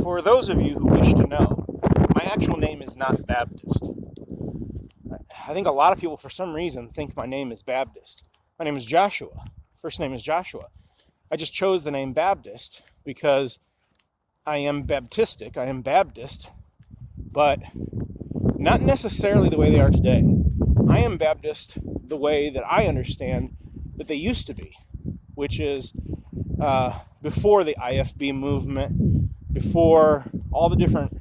For those of you who wish to know, my actual name is not Baptist. I think a lot of people, for some reason, think my name is Baptist. My name is Joshua. First name is Joshua. I just chose the name Baptist because I am Baptistic. I am Baptist, but not necessarily the way they are today. I am Baptist the way that I understand that they used to be, which is before the I.F.B movement, before all the different,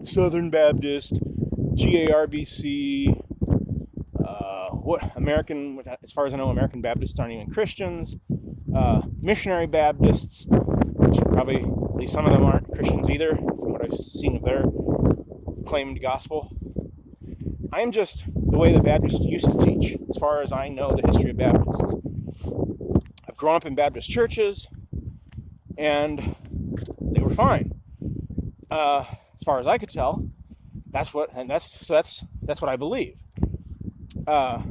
Southern Baptist, GARBC, as far as I know, American Baptists aren't even Christians, missionary Baptists, which probably, at least some of them aren't Christians either, from what I've seen of their claimed gospel. I am just the way the Baptists used to teach, as far as I know the history of Baptists. I've grown up in Baptist churches, and they were fine. As far as I could tell, that's what I believe. But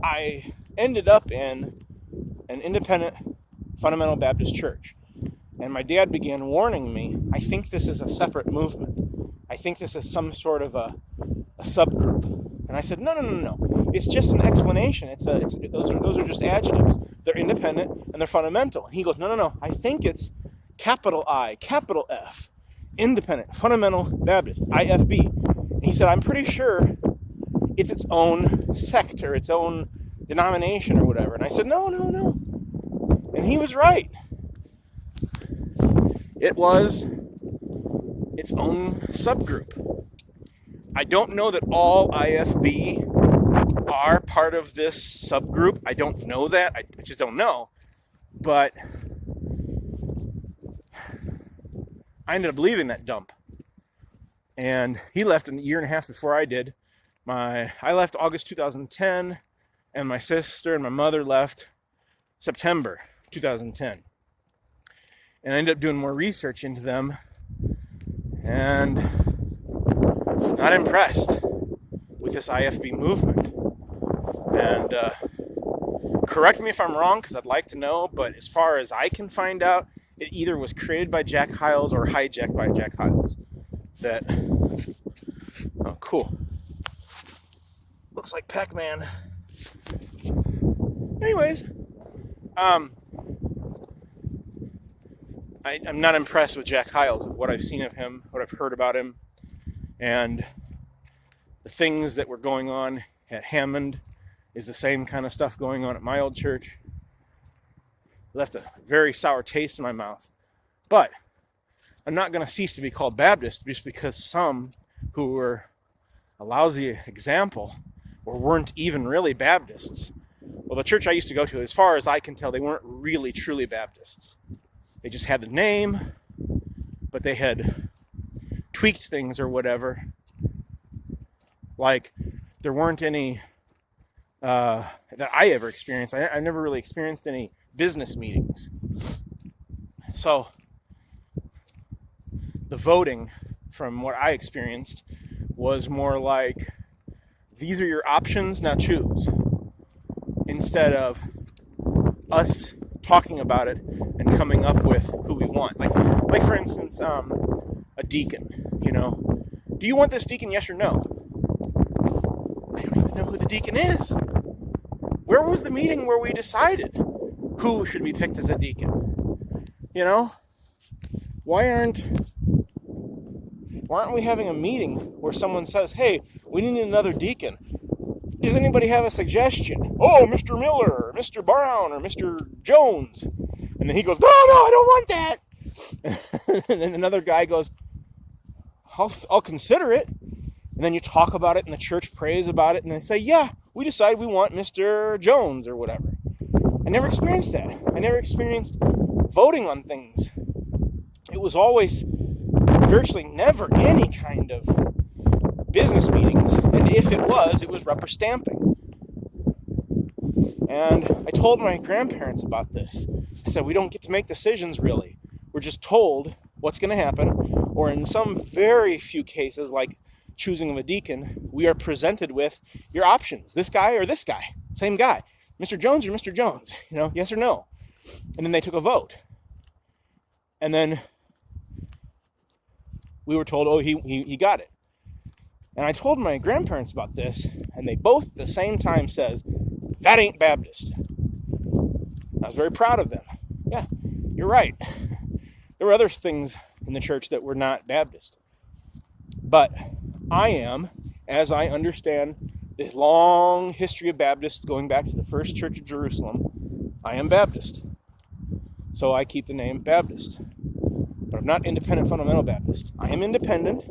I ended up in an independent fundamental Baptist church. And my dad began warning me, I think this is a separate movement. I think this is some sort of a subgroup. And I said, no. It's just an explanation. Those are just adjectives. They're independent and they're fundamental. And he goes, no. I think it's capital I, capital F, independent, fundamental Baptist, I.F.B. And he said, I'm pretty sure it's its own sect or its own denomination or whatever. And I said, no. And he was right. It was its own subgroup. I don't know that all I.F.B are part of this subgroup. I don't know that. I just don't know. But I ended up leaving that dump. And he left a year and a half before I did. I left August 2010, and my sister and my mother left September 2010. And I ended up doing more research into them, and not impressed with this I.F.B movement. And correct me if I'm wrong, because I'd like to know, but as far as I can find out, it either was created by Jack Hyles or hijacked by Jack Hyles. Oh, cool. Looks like Pac-Man. Anyways, I'm not impressed with Jack Hyles, what I've seen of him, what I've heard about him, and the things that were going on at Hammond is the same kind of stuff going on at my old church. Left a very sour taste in my mouth. But I'm not going to cease to be called Baptist just because some who were a lousy example or weren't even really Baptists. Well, the church I used to go to, as far as I can tell, they weren't really truly Baptists. They just had the name, but they had tweaked things or whatever. Like, there weren't any that I ever experienced. I never really experienced any business meetings. So, the voting, from what I experienced, was more like, these are your options, now choose. Instead of us talking about it and coming up with who we want. Like for instance, a deacon, Do you want this deacon, yes or no? I don't even know who the deacon is. Where was the meeting where we decided who should be picked as a deacon? Why aren't we having a meeting where someone says, hey, we need another deacon? Does anybody have a suggestion? Oh, Mr. Miller, or Mr. Brown, or Mr. Jones. And then he goes, no, I don't want that. And then another guy goes, I'll consider it. And then you talk about it, and the church prays about it, and they say, yeah, we decide we want Mr. Jones, or whatever. I never experienced that. I never experienced voting on things. It was always virtually never any kind of business meetings, and if it was rubber stamping. And I told my grandparents about this. I said, we don't get to make decisions, really. We're just told what's going to happen, or in some very few cases, like choosing of a deacon, we are presented with your options, this guy or this guy, same guy. Mr. Jones or Mr. Jones? Yes or no? And then they took a vote. And then we were told, oh, he got it. And I told my grandparents about this, and they both at the same time says, that ain't Baptist. I was very proud of them. Yeah, you're right. There were other things in the church that were not Baptist. But I am, as I understand this long history of Baptists going back to the first church of Jerusalem, I am Baptist. So I keep the name Baptist. But I'm not independent fundamental Baptist. I am independent.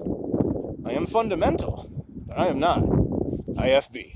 I am fundamental. But I am not I.F.B.